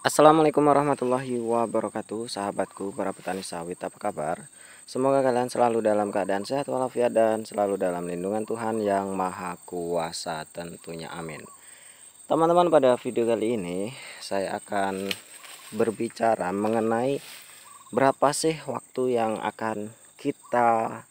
Assalamualaikum warahmatullahi wabarakatuh, sahabatku para petani sawit, apa kabar? Semoga kalian selalu dalam keadaan sehat walafiat dan selalu dalam lindungan Tuhan yang Maha Kuasa tentunya, amin. Teman-teman, pada video kali ini saya akan berbicara mengenai berapa sih waktu yang akan kita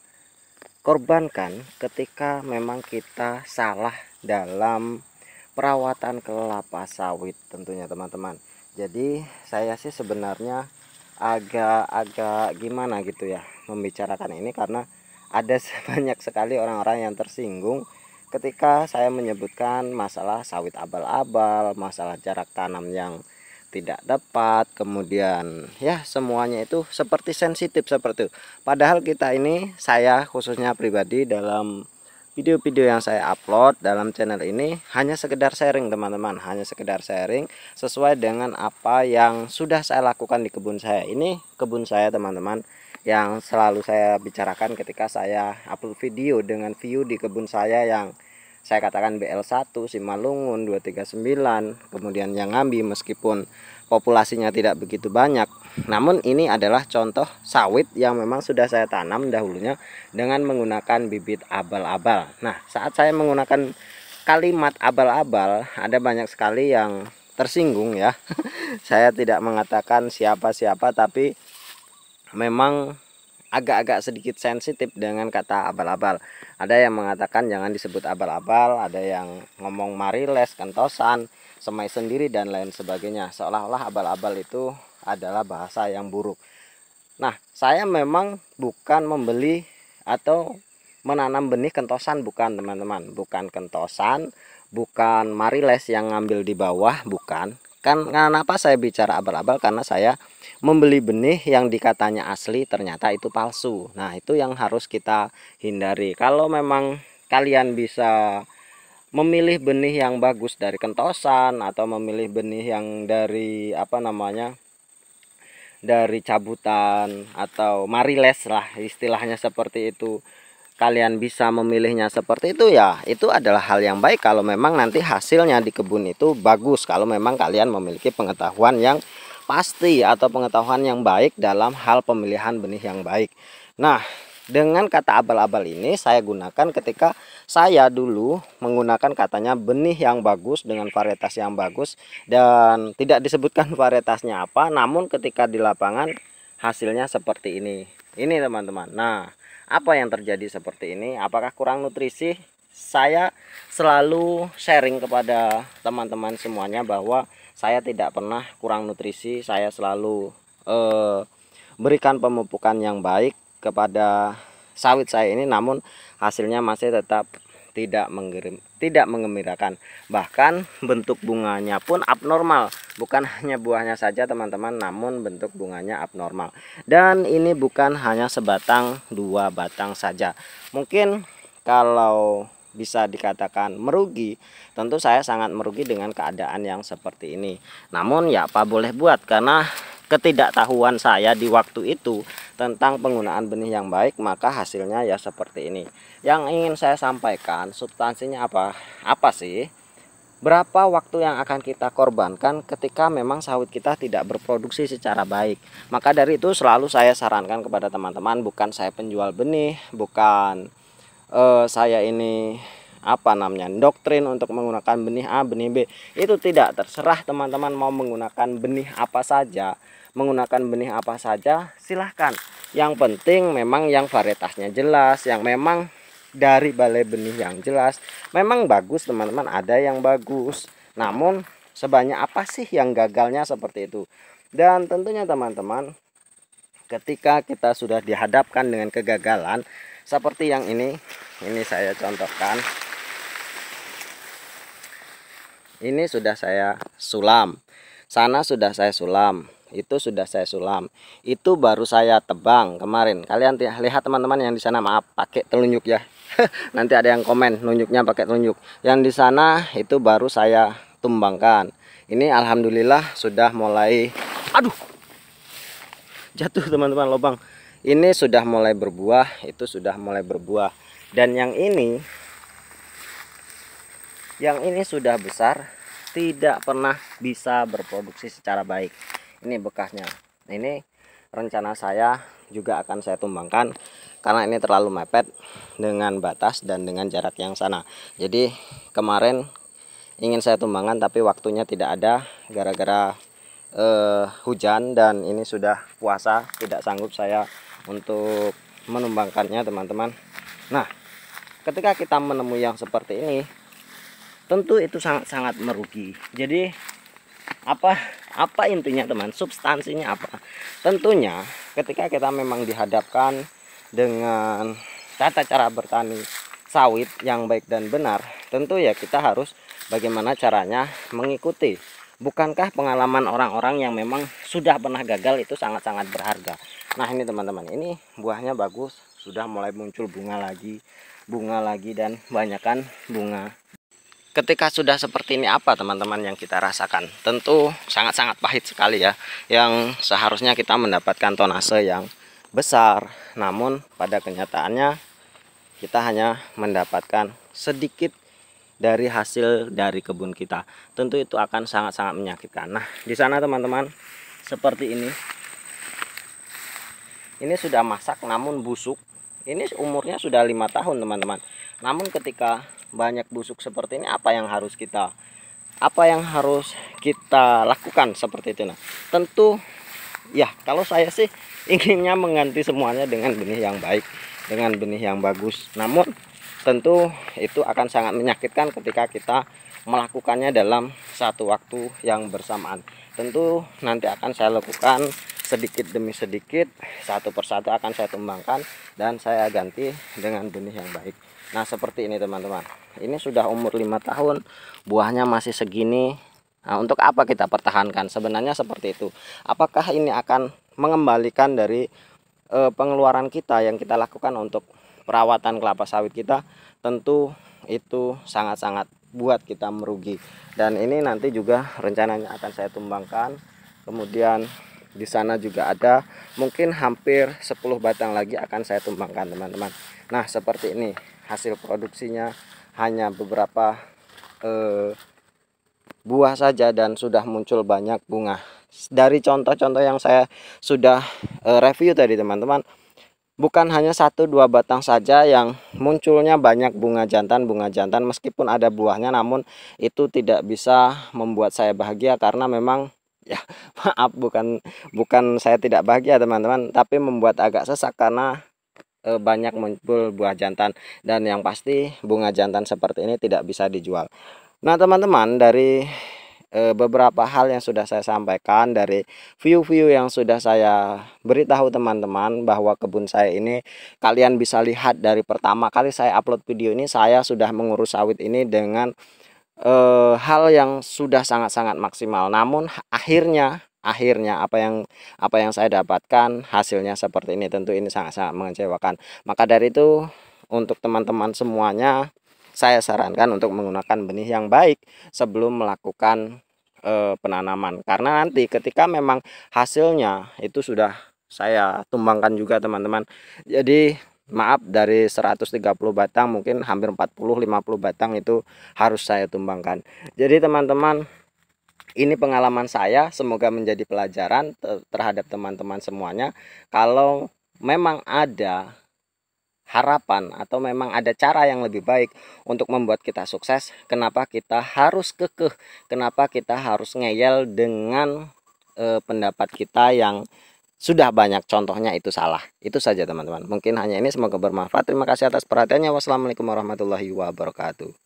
korbankan ketika memang kita salah dalam perawatan kelapa sawit tentunya, teman-teman. Jadi saya sih sebenarnya agak gimana gitu ya membicarakan ini, karena ada banyak sekali orang-orang yang tersinggung ketika saya menyebutkan masalah sawit abal-abal, masalah jarak tanam yang tidak tepat, kemudian ya semuanya itu seperti sensitif seperti itu. Padahal kita ini, saya khususnya pribadi, dalam video-video yang saya upload dalam channel ini hanya sekedar sharing, teman-teman, hanya sekedar sharing sesuai dengan apa yang sudah saya lakukan di kebun saya. Ini kebun saya, teman-teman, yang selalu saya bicarakan ketika saya upload video dengan view di kebun saya yang saya katakan BL1, Simalungun 239, kemudian yang Ngambi, meskipun populasinya tidak begitu banyak, namun ini adalah contoh sawit yang memang sudah saya tanam dahulunya dengan menggunakan bibit abal-abal. Nah, saat saya menggunakan kalimat abal-abal, ada banyak sekali yang tersinggung ya. Saya tidak mengatakan siapa-siapa, tapi memang agak-agak sedikit sensitif dengan kata abal-abal. Ada yang mengatakan jangan disebut abal-abal, ada yang ngomong mariles, kentosan, semai sendiri, dan lain sebagainya, seolah-olah abal-abal itu adalah bahasa yang buruk. Nah, saya memang bukan membeli atau menanam benih kentosan, bukan, teman-teman. Bukan kentosan, bukan mariles yang ngambil di bawah, bukan. Kenapa saya bicara abal-abal? Karena saya membeli benih yang dikatanya asli, ternyata itu palsu. Nah, itu yang harus kita hindari. Kalau memang kalian bisa memilih benih yang bagus dari kentosan, atau memilih benih yang dari dari cabutan atau mariles lah istilahnya seperti itu, kalian bisa memilihnya seperti itu, ya itu adalah hal yang baik kalau memang nanti hasilnya di kebun itu bagus, kalau memang kalian memiliki pengetahuan yang pasti atau pengetahuan yang baik dalam hal pemilihan benih yang baik. Nah, dengan kata abal-abal ini saya gunakan ketika saya dulu menggunakan katanya benih yang bagus dengan varietas yang bagus, dan tidak disebutkan varietasnya apa, namun ketika di lapangan hasilnya seperti ini. Ini, teman-teman. Nah, apa yang terjadi seperti ini? Apakah kurang nutrisi? Saya selalu sharing kepada teman-teman semuanya bahwa saya tidak pernah kurang nutrisi. Saya selalu berikan pemupukan yang baik kepada sawit saya ini, namun hasilnya masih tetap tidak mengembirakan. Bahkan bentuk bunganya pun abnormal. Bukan hanya buahnya saja, teman-teman, namun bentuk bunganya abnormal. Dan ini bukan hanya sebatang, dua batang saja. Mungkin kalau bisa dikatakan merugi, tentu saya sangat merugi dengan keadaan yang seperti ini. Namun ya apa boleh buat, karena ketidaktahuan saya di waktu itu tentang penggunaan benih yang baik, maka hasilnya ya seperti ini. Yang ingin saya sampaikan substansinya apa sih? Berapa waktu yang akan kita korbankan ketika memang sawit kita tidak berproduksi secara baik? Maka dari itu selalu saya sarankan kepada teman-teman, bukan saya penjual benih, bukan saya ini doktrin untuk menggunakan benih A, benih B. Itu tidak, terserah teman-teman mau menggunakan benih apa saja, menggunakan benih apa saja silahkan. Yang penting memang yang varietasnya jelas, yang memang dari balai benih yang jelas. Memang bagus, teman-teman, ada yang bagus, namun sebanyak apa sih yang gagalnya seperti itu. Dan tentunya, teman-teman, ketika kita sudah dihadapkan dengan kegagalan seperti yang ini saya contohkan. Ini sudah saya sulam, sana sudah saya sulam, itu sudah saya sulam, itu baru saya tebang kemarin. Kalian lihat, teman-teman, yang di sana, maaf pakai telunjuk ya. Nanti ada yang komen nunjuknya pakai telunjuk. Yang di sana itu baru saya tumbangkan. Ini alhamdulillah sudah mulai, aduh, jatuh, teman-teman, lubang. Ini sudah mulai berbuah, itu sudah mulai berbuah. Dan yang ini sudah besar, tidak pernah bisa berproduksi secara baik. Ini bekasnya. Ini rencana saya juga akan saya tumbangkan karena ini terlalu mepet dengan batas dan dengan jarak yang sana. Jadi kemarin ingin saya tumbangkan tapi waktunya tidak ada gara-gara hujan dan ini sudah puasa, tidak sanggup saya untuk menumbangkannya teman-teman. Nah, ketika kita menemui yang seperti ini, tentu itu sangat-sangat merugi. Jadi apa intinya teman? Substansinya apa? Tentunya ketika kita memang dihadapkan dengan tata cara bertani sawit yang baik dan benar, tentu ya kita harus bagaimana caranya mengikuti. Bukankah pengalaman orang-orang yang memang sudah pernah gagal itu sangat-sangat berharga? Nah ini teman-teman, ini buahnya bagus, sudah mulai muncul bunga lagi dan banyakkan bunga. Ketika sudah seperti ini apa teman-teman yang kita rasakan? Tentu sangat-sangat pahit sekali ya. Yang seharusnya kita mendapatkan tonase yang besar, namun pada kenyataannya kita hanya mendapatkan sedikit dari hasil dari kebun kita. Tentu itu akan sangat-sangat menyakitkan. Nah, di sana teman-teman seperti ini. Ini sudah masak namun busuk. Ini umurnya sudah 5 tahun teman-teman. Namun ketika banyak busuk seperti ini, apa yang harus kita lakukan seperti itu? Nah, tentu ya kalau saya sih inginnya mengganti semuanya dengan benih yang baik, dengan benih yang bagus. Namun tentu itu akan sangat menyakitkan ketika kita melakukannya dalam satu waktu yang bersamaan. Tentu nanti akan saya lakukan sedikit demi sedikit, satu persatu akan saya tumbangkan dan saya ganti dengan benih yang baik. Nah seperti ini teman-teman, ini sudah umur 5 tahun, buahnya masih segini. Nah untuk apa kita pertahankan? Sebenarnya seperti itu. Apakah ini akan mengembalikan dari pengeluaran kita yang kita lakukan untuk perawatan kelapa sawit kita? Tentu itu sangat-sangat buat kita merugi. Dan ini nanti juga rencananya akan saya tumbangkan. Kemudian di sana juga ada mungkin hampir 10 batang lagi akan saya tumbangkan teman-teman. Nah seperti ini hasil produksinya, hanya beberapa buah saja dan sudah muncul banyak bunga. Dari contoh-contoh yang saya sudah review tadi teman-teman, bukan hanya 1-2 batang saja yang munculnya banyak bunga jantan meskipun ada buahnya, namun itu tidak bisa membuat saya bahagia karena memang ya maaf, bukan saya tidak bahagia teman-teman, tapi membuat agak sesak karena banyak muncul buah jantan dan yang pasti bunga jantan seperti ini tidak bisa dijual. Nah teman-teman, dari beberapa hal yang sudah saya sampaikan, dari view-view yang sudah saya beritahu teman-teman bahwa kebun saya ini, kalian bisa lihat dari pertama kali saya upload video ini, saya sudah mengurus sawit ini dengan hal yang sudah sangat-sangat maksimal. Namun akhirnya apa yang saya dapatkan hasilnya seperti ini. Tentu ini sangat-sangat mengecewakan. Maka dari itu untuk teman-teman semuanya, saya sarankan untuk menggunakan benih yang baik sebelum melakukan penanaman, karena nanti ketika memang hasilnya itu sudah saya tumbangkan juga teman-teman. Jadi maaf, dari 130 batang mungkin hampir 40-50 batang itu harus saya tumbangkan. Jadi teman-teman, ini pengalaman saya, semoga menjadi pelajaran terhadap teman-teman semuanya. Kalau memang ada harapan atau memang ada cara yang lebih baik untuk membuat kita sukses, kenapa kita harus kekeh, kenapa kita harus ngeyel dengan pendapat kita yang sudah banyak contohnya itu salah. Itu saja teman-teman, mungkin hanya ini, semoga bermanfaat. Terima kasih atas perhatiannya. Wassalamualaikum warahmatullahi wabarakatuh.